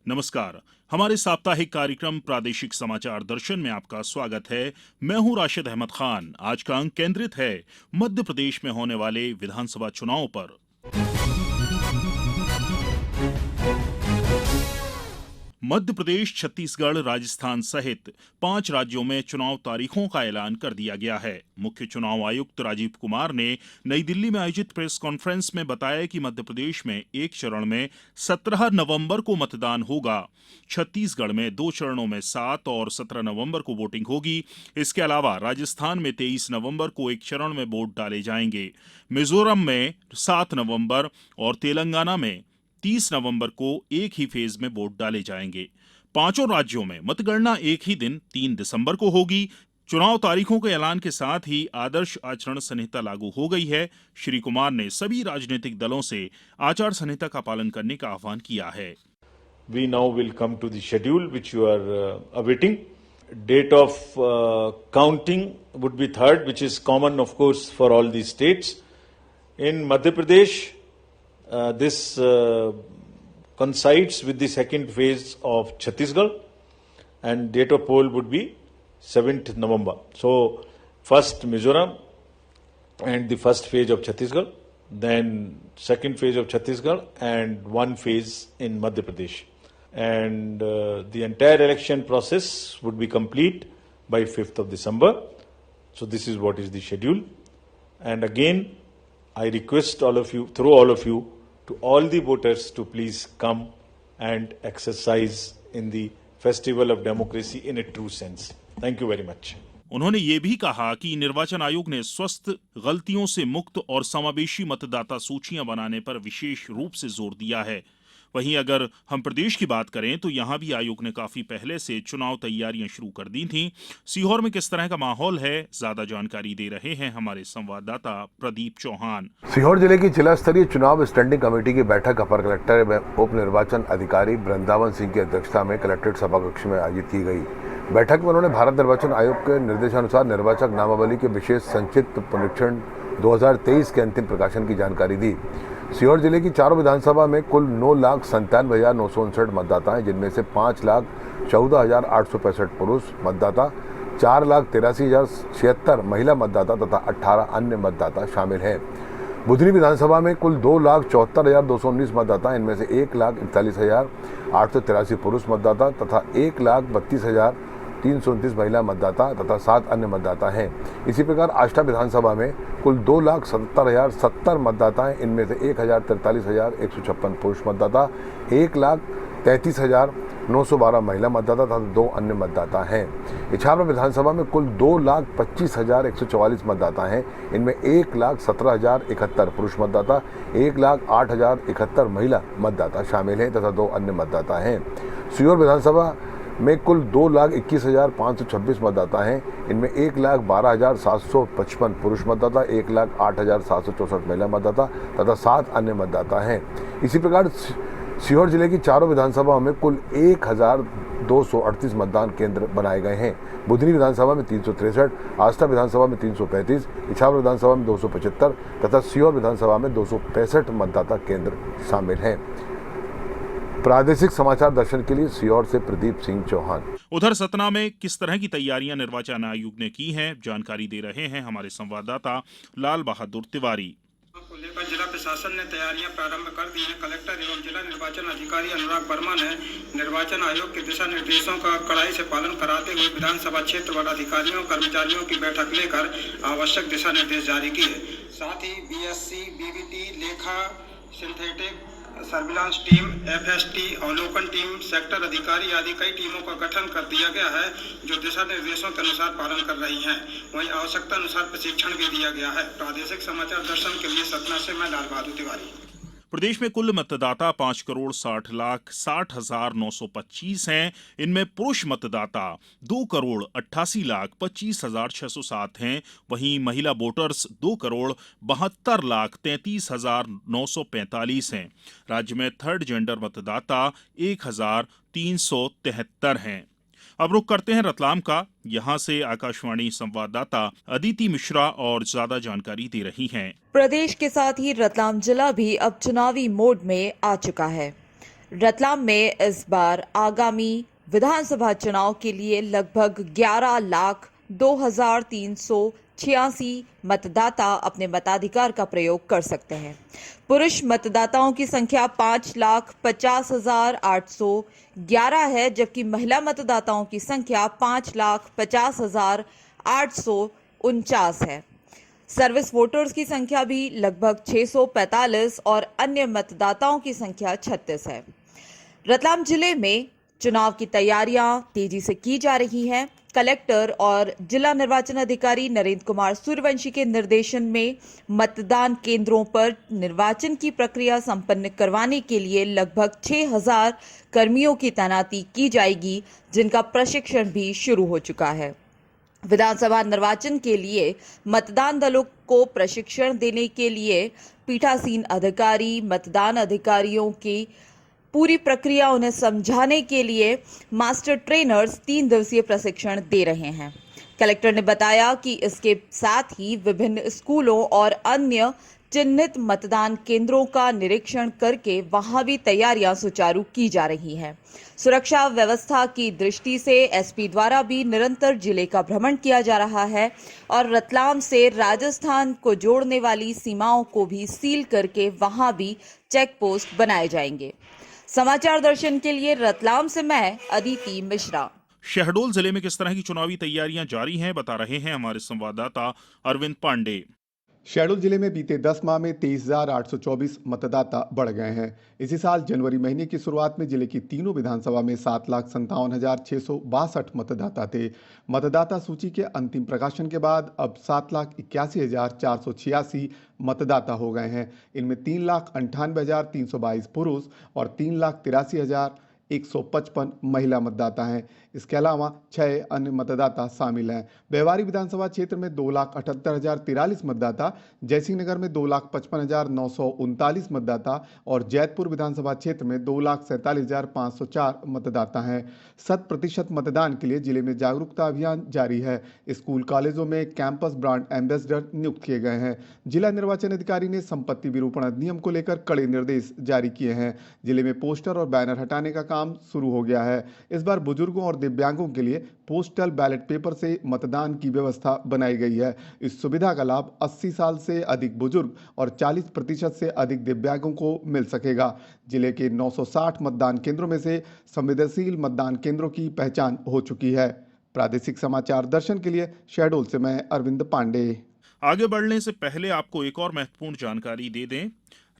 नमस्कार। हमारे साप्ताहिक कार्यक्रम प्रादेशिक समाचार दर्शन में आपका स्वागत है। मैं हूं राशिद अहमद खान। आज का अंक केंद्रित है मध्य प्रदेश में होने वाले विधानसभा चुनाव पर। मध्य प्रदेश, छत्तीसगढ़, राजस्थान सहित 5 राज्यों में चुनाव तारीखों का ऐलान कर दिया गया है। मुख्य चुनाव आयुक्त राजीव कुमार ने नई दिल्ली में आयोजित प्रेस कॉन्फ्रेंस में बताया कि मध्य प्रदेश में एक चरण में 17 नवंबर को मतदान होगा। छत्तीसगढ़ में 2 चरणों में 7 और 17 नवंबर को वोटिंग होगी। इसके अलावा राजस्थान में 23 नवंबर को एक चरण में वोट डाले जाएंगे। मिजोरम में 7 नवंबर और तेलंगाना में 30 नवंबर को एक ही फेज में वोट डाले जाएंगे। 5 राज्यों में मतगणना एक ही दिन 3 दिसंबर को होगी। चुनाव तारीखों के ऐलान के साथ ही आदर्श आचरण संहिता लागू हो गई है। श्री कुमार ने सभी राजनीतिक दलों से आचार संहिता का पालन करने का आह्वान किया है। We now will come to the schedule which you are awaiting. Date of counting would be 3rd, which is common, of course, for all these states. In Madhya Pradesh, this coincides with the second phase of Chhattisgarh, and date of poll would be 7th November. So, first Mizoram and the first phase of Chhattisgarh, then second phase of Chhattisgarh, and one phase in Madhya Pradesh. And the entire election process would be complete by 5th of December. So, this is what is the schedule. And again, I request all of you, through all of you, to all the voters to please come and exercise in the festival of democracy in a true sense. Thank you very much. उन्होंने ये भी कहा कि निर्वाचन आयोग ने स्वस्थ, गलतियों से मुक्त और समावेशी मतदाता सूचियां बनाने पर विशेष रूप से जोर दिया है। वहीं अगर हम प्रदेश की बात करें तो यहां भी आयोग ने काफी पहले से चुनाव तैयारियां शुरू कर दी थीं। सीहोर में किस तरह का माहौल है, ज्यादा जानकारी दे रहे हैं हमारे संवाददाता प्रदीप चौहान। सीहोर जिले की जिला स्तरीय चुनाव स्टैंडिंग कमेटी की बैठक अपर कलेक्टर व उप निर्वाचन अधिकारी वृंदावन सिंह की अध्यक्षता में कलेक्ट्रेट सभाकक्ष में आयोजित की गई। बैठक में उन्होंने भारत निर्वाचन आयोग के निर्देशानुसार निर्वाचक नामावली के विशेष संक्षिप्त पुनरीक्षण 2023 के अंतिम प्रकाशन की जानकारी दी। सीहोर जिले की 4 विधानसभा में कुल 9,97,959 मतदाता हैं, जिनमें से 5,14,865 पुरुष मतदाता, 4,83,076 महिला मतदाता तथा 18 अन्य मतदाता शामिल हैं। बुधनी विधानसभा में कुल 2,74,219 मतदाता, इनमें से 1,41,883 पुरुष मतदाता तथा 1,32,329 महिला मतदाता तथा 7 अन्य मतदाता हैं। इसी प्रकार आष्टा विधानसभा में कुल 2,77,070 मतदाता हैं, इनमें से 1,43,156 पुरुष मतदाता, 1,33,912 महिला मतदाता तथा 2 अन्य मतदाता हैं। इछावर विधानसभा में कुल 2,25,144 मतदाता हैं, इनमें 1,17,071 पुरुष मतदाता, 1,08,071 महिला मतदाता शामिल हैं तथा 2 अन्य मतदाता हैं। सीहोर विधानसभा में कुल 2,21,526 मतदाता हैं, इनमें 1,12,755 पुरुष मतदाता, 1,08,764 महिला मतदाता तथा 7 अन्य मतदाता हैं। इसी प्रकार सीहोर जिले की 4 विधानसभाओं में कुल 1,238 मतदान केंद्र बनाए गए हैं। बुधनी विधानसभा में 363, आष्टा विधानसभा में 335, इछावर विधानसभा में 275 तथा सीहोर विधानसभा में 265 मतदाता केंद्र शामिल हैं। प्रादेशिक समाचार दर्शन के लिए सीहोर से प्रदीप सिंह चौहान। उधर सतना में किस तरह की तैयारियां निर्वाचन आयोग ने की हैं, जानकारी दे रहे हैं हमारे संवाददाता लाल बहादुर तिवारी। को लेकर जिला प्रशासन ने तैयारियां प्रारंभ कर दी हैं। कलेक्टर एवं जिला निर्वाचन अधिकारी अनुराग वर्मा ने निर्वाचन आयोग के दिशा निर्देशों का कड़ाई से पालन कराते हुए विधानसभा क्षेत्र व अधिकारियों कर्मचारियों की बैठक लेकर आवश्यक दिशा निर्देश जारी किए। साथ ही बीएससी, बीवीटी, लेखा, सिंथेटिक सर्विलांस टीम, एफएसटी, अवलोकन टीम, सेक्टर अधिकारी आदि कई टीमों का गठन कर दिया गया है, जो दिशा निर्देशों के अनुसार पालन कर रही हैं। वहीं आवश्यकता अनुसार प्रशिक्षण भी दिया गया है। प्रादेशिक समाचार दर्शन के लिए सतना से मैं लाल बहादुर तिवारी। प्रदेश में कुल मतदाता 5,60,60,925 हैं। इनमें पुरुष मतदाता 2,88,25,607 हैं। वहीं महिला वोटर्स 2,72,33,945 हैं। राज्य में थर्ड जेंडर मतदाता 1,373 हैं। अब रुख करते हैं रतलाम का। यहाँ से आकाशवाणी संवाददाता अदिति मिश्रा और ज्यादा जानकारी दे रही हैं। प्रदेश के साथ ही रतलाम जिला भी अब चुनावी मोड में आ चुका है। रतलाम में इस बार आगामी विधानसभा चुनाव के लिए लगभग 11,02,386 मतदाता अपने मताधिकार का प्रयोग कर सकते हैं। पुरुष मतदाताओं की संख्या 5,50,811 है, जबकि महिला मतदाताओं की संख्या 5,50,849 है। सर्विस वोटर्स की संख्या भी लगभग 645 और अन्य मतदाताओं की संख्या 36 है। रतलाम जिले में चुनाव की तैयारियां तेजी से की जा रही हैं। कलेक्टर और जिला निर्वाचन अधिकारी नरेंद्र कुमार सूर्यवंशी के निर्देशन में मतदान केंद्रों पर निर्वाचन की प्रक्रिया संपन्न करवाने के लिए लगभग 6,000 कर्मियों की तैनाती की जाएगी, जिनका प्रशिक्षण भी शुरू हो चुका है। विधानसभा निर्वाचन के लिए मतदान दलों को प्रशिक्षण देने के लिए पीठासीन अधिकारी मतदान अधिकारियों की पूरी प्रक्रिया उन्हें समझाने के लिए मास्टर ट्रेनर्स 3 दिवसीय प्रशिक्षण दे रहे हैं। कलेक्टर ने बताया कि इसके साथ ही विभिन्न स्कूलों और अन्य चिन्हित मतदान केंद्रों का निरीक्षण करके वहां भी तैयारियां सुचारू की जा रही हैं। सुरक्षा व्यवस्था की दृष्टि से एसपी द्वारा भी निरंतर जिले का भ्रमण किया जा रहा है और रतलाम से राजस्थान को जोड़ने वाली सीमाओं को भी सील करके वहां भी चेक पोस्ट बनाए जाएंगे। समाचार दर्शन के लिए रतलाम से मैं अदिति मिश्रा। शहडोल जिले में किस तरह की चुनावी तैयारियां जारी हैं, बता रहे हैं हमारे संवाददाता अरविंद पांडे। शहडोल जिले में बीते 10 माह में 23,824 मतदाता बढ़ गए हैं। इसी साल जनवरी महीने की शुरुआत में जिले की तीनों विधानसभा में 7,57,662 मतदाता थे। मतदाता सूची के अंतिम प्रकाशन के बाद अब 7,81,486 मतदाता हो गए हैं। इनमें 3,98,322 पुरुष और 3,83,155 महिला मतदाता हैं। इसके अलावा 6 अन्य मतदाता शामिल हैं। बेवारी विधानसभा क्षेत्र में 2,78,043 मतदाता, जयसिंह नगर में 2,55,939 मतदाता और जैतपुर विधानसभा क्षेत्र में 2,47,504 मतदाता हैं। 100% मतदान के लिए जिले में जागरूकता अभियान जारी है। स्कूल कॉलेजों में कैंपस ब्रांड एम्बेसडर नियुक्त किए गए हैं। जिला निर्वाचन अधिकारी ने संपत्ति विरूपण अधिनियम को लेकर कड़े निर्देश जारी किए हैं। जिले में पोस्टर और बैनर हटाने का काम शुरू हो गया है। इस बार बुजुर्गों और दिव्यांगों के लिए पोस्टल बैलेट पेपर से मतदान की व्यवस्था बनाई गई है। इस सुविधा का लाभ 80 साल से अधिक बुजुर्ग और 40% से अधिक दिव्यांगों को मिल सकेगा। जिले के 960 मतदान केंद्रों में से संवेदनशील मतदान केंद्रों की पहचान हो चुकी है। प्रादेशिक समाचार दर्शन के लिए शहडोल से मैं अरविंद पांडे। आगे बढ़ने से पहले आपको एक और महत्वपूर्ण जानकारी दे दें।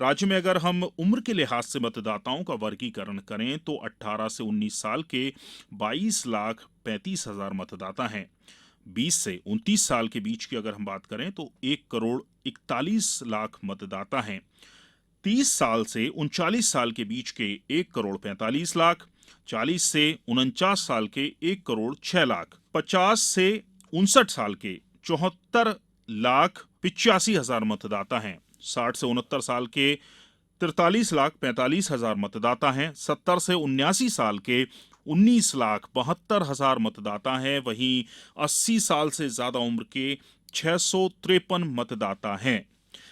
राज्य में अगर हम उम्र के लिहाज से मतदाताओं का वर्गीकरण करें तो 18 से 19 साल के 22,35,000 मतदाता हैं। 20 से 29 साल के बीच की अगर हम बात करें तो 1,41,00,000 मतदाता हैं। 30 साल से 39 साल के बीच के 1,45,00,000, 40 से 49 साल के 1,06,00,000, 50 से 59 साल के 74,85,000 मतदाता हैं। 60 से 69 साल के 43,45,000 मतदाता हैं। 70 से 79 साल के 19,72,000 मतदाता हैं। वहीं 80 साल से ज्यादा उम्र के 653 मतदाता हैं।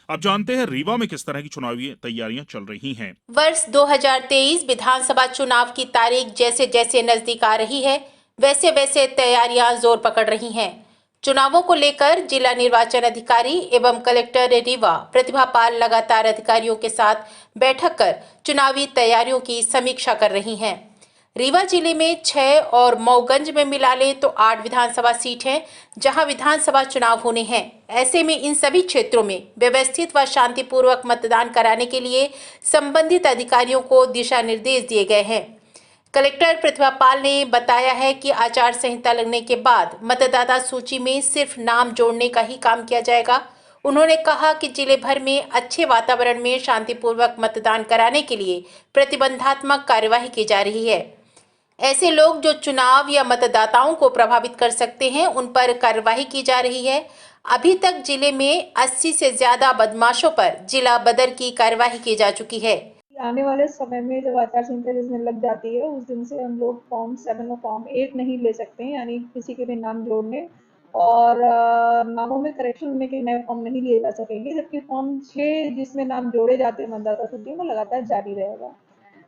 अब जानते हैं रीवा में किस तरह की चुनावी तैयारियां चल रही हैं। वर्ष 2023 विधानसभा चुनाव की तारीख जैसे जैसे नजदीक आ रही है, वैसे वैसे तैयारियां जोर पकड़ रही हैं। चुनावों को लेकर जिला निर्वाचन अधिकारी एवं कलेक्टर रीवा प्रतिभा पाल लगातार अधिकारियों के साथ बैठक कर चुनावी तैयारियों की समीक्षा कर रही हैं। रीवा जिले में 6 और मऊगंज में मिला ले तो 8 विधानसभा सीट हैं, जहां विधानसभा चुनाव होने हैं। ऐसे में इन सभी क्षेत्रों में व्यवस्थित व शांतिपूर्वक मतदान कराने के लिए संबंधित अधिकारियों को दिशा निर्देश दिए गए हैं। कलेक्टर प्रतिभा पाल ने बताया है कि आचार संहिता लगने के बाद मतदाता सूची में सिर्फ नाम जोड़ने का ही काम किया जाएगा। उन्होंने कहा कि जिले भर में अच्छे वातावरण में शांतिपूर्वक मतदान कराने के लिए प्रतिबंधात्मक कार्यवाही की जा रही है। ऐसे लोग जो चुनाव या मतदाताओं को प्रभावित कर सकते हैं, उन पर कार्यवाही की जा रही है। अभी तक जिले में 80 से ज्यादा बदमाशों पर जिला बदर की कार्यवाही की जा चुकी है। आने वाले समय में जब आचार संहिता जिस दिन लग जाती है उस दिन से हम लोग फॉर्म 7 और फॉर्म 8 नहीं ले सकते हैं, यानी किसी के भी नाम जोड़ने और नामों में करेक्शन में के नए फॉर्म नहीं लिए जा सकेंगे, जबकि फॉर्म 6 जिसमें नाम जोड़े जाते हैं मतदाता सूची में लगातार जारी रहेगा।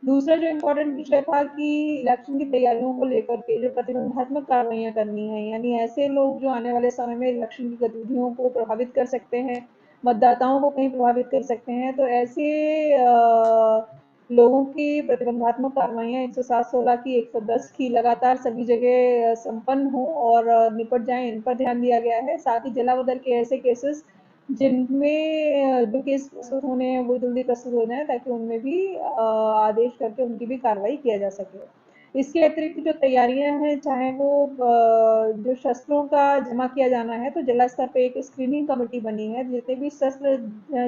दूसरा जो इम्पोर्टेंट विषय था कि इलेक्शन की तैयारियों को लेकर के जो प्रतिबंधात्मक कार्रवाइयां करनी है, यानी ऐसे लोग जो आने वाले समय में इलेक्शन की गतिविधियों को प्रभावित कर सकते हैं, मतदाताओं को कहीं प्रभावित कर सकते हैं, तो ऐसे लोगों की प्रतिबंधात्मक कार्रवाइयां 107-16 की 110 की लगातार सभी जगह संपन्न हो और निपट जाएं, इन पर ध्यान दिया गया है। साथ ही जिला बदल के ऐसे केसेस जिनमें जो केस प्रस्तुत होने हैं वो जल्दी प्रस्तुत हो जाए ताकि उनमें भी आदेश करके उनकी भी कार्रवाई किया जा सके। इसके अतिरिक्त जो तैयारियां हैं, चाहे वो जो शस्त्रों का जमा किया जाना है, तो जिला स्तर पे एक स्क्रीनिंग कमेटी बनी है। जितने भी शस्त्र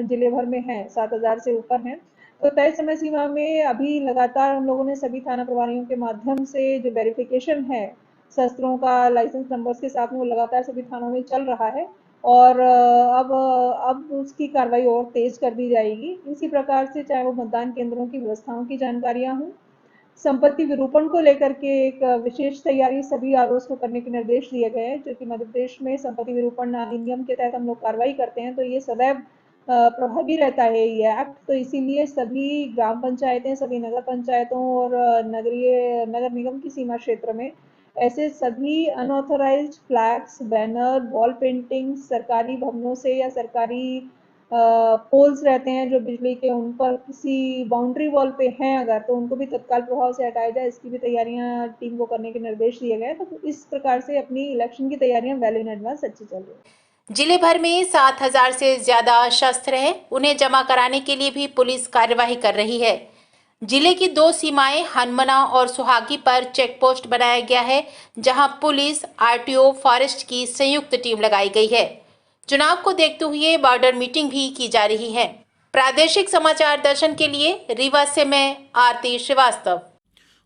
जिले भर में हैं, 7,000 से ऊपर हैं, तो तय समय सीमा में अभी लगातार हम लोगों ने सभी थाना प्रभारियों के माध्यम से जो वेरिफिकेशन है शस्त्रों का लाइसेंस नंबर्स के साथ में, वो लगातार सभी थानों में चल रहा है और अब उसकी कार्रवाई और तेज कर दी जाएगी। इसी प्रकार से चाहे वो मतदान केंद्रों की व्यवस्थाओं की जानकारियां हों, संपत्ति विरूपण को लेकर के एक विशेष तैयारी सभी आरओस को करने के निर्देश दिए गए हैं, जो कि मध्य प्रदेश में संपत्ति विरूपण अधिनियम के तहत हम लोग कार्रवाई करते हैं, तो ये सदैव प्रभावी रहता है ये एक्ट। तो इसीलिए सभी ग्राम पंचायतें, सभी नगर पंचायतों और नगर निगम की सीमा क्षेत्र में ऐसे सभी unauthorised flags, banner, wall painting सरकारी भवनों से या सरकारी पोल्स रहते हैं जो बिजली के, उन पर किसी बाउंड्री वॉल पे हैं अगर, तो उनको भी तत्काल प्रभाव से हटाया जाए, इसकी भी तैयारियां टीम को करने के निर्देश दिए गए। तो इस प्रकार से अपनी इलेक्शन की तैयारियां वेल इन एडवांस अच्छी चल रही है। जिले भर में 7,000 से ज्यादा शस्त्र हैं, उन्हें जमा कराने के लिए भी पुलिस कार्यवाही कर रही है। जिले की 2 सीमाएं हनुमना और सुहागी पर चेक पोस्ट बनाया गया है, जहां पुलिस, आरटीओ, फॉरेस्ट की संयुक्त टीम लगाई गई है। चुनाव को देखते हुए बॉर्डर मीटिंग भी की जा रही है। प्रादेशिक समाचार दर्शन के लिए रीवा से मैं आरती श्रीवास्तव।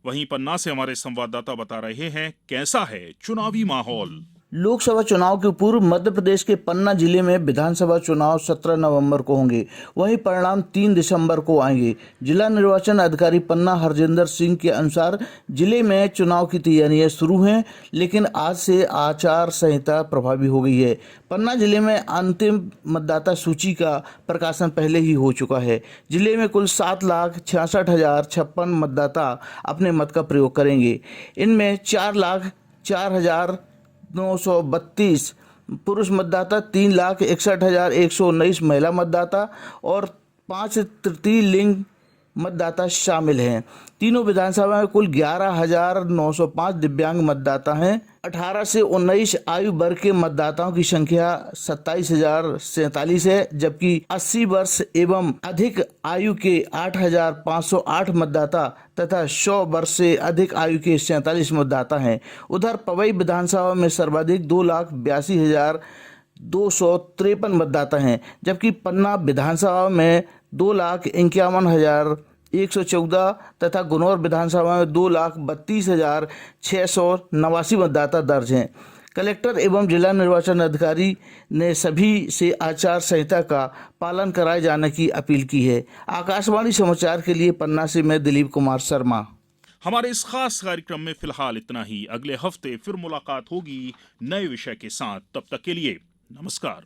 वहीं पन्ना से हमारे संवाददाता बता रहे हैं कैसा है चुनावी माहौल। लोकसभा चुनाव के पूर्व मध्य प्रदेश के पन्ना जिले में विधानसभा चुनाव 17 नवंबर को होंगे, वहीं परिणाम 3 दिसंबर को आएंगे। जिला निर्वाचन अधिकारी पन्ना हरजिंदर सिंह के अनुसार जिले में चुनाव की तैयारियां शुरू हैं, लेकिन आज से आचार संहिता प्रभावी हो गई है। पन्ना जिले में अंतिम मतदाता सूची का प्रकाशन पहले ही हो चुका है। जिले में कुल 7,66,056 मतदाता अपने मत का प्रयोग करेंगे। इनमें 4,04,932 पुरुष मतदाता, 3,61,119 महिला मतदाता और 5 तृतीय लिंग मतदाता शामिल हैं। तीनों विधानसभा में कुल 11,905 दिव्यांग मतदाता हैं। 18 से 19 आयु वर्ग के मतदाताओं की संख्या 27,047 है, जबकि 80 वर्ष एवं अधिक आयु के 8,508 मतदाता तथा 100 वर्ष से अधिक आयु के 47 मतदाता हैं। उधर पवई विधानसभा में सर्वाधिक 2,82,253 मतदाता हैं, जबकि पन्ना विधानसभा में 2,51,114 तथा गुनौर विधानसभा में 2,32,689 मतदाता दर्ज हैं। कलेक्टर एवं जिला निर्वाचन अधिकारी ने सभी से आचार संहिता का पालन कराए जाने की अपील की है। आकाशवाणी समाचार के लिए पन्ना से मैं दिलीप कुमार शर्मा। हमारे इस खास कार्यक्रम में फिलहाल इतना ही। अगले हफ्ते फिर मुलाकात होगी नए विषय के साथ। तब तक के लिए नमस्कार।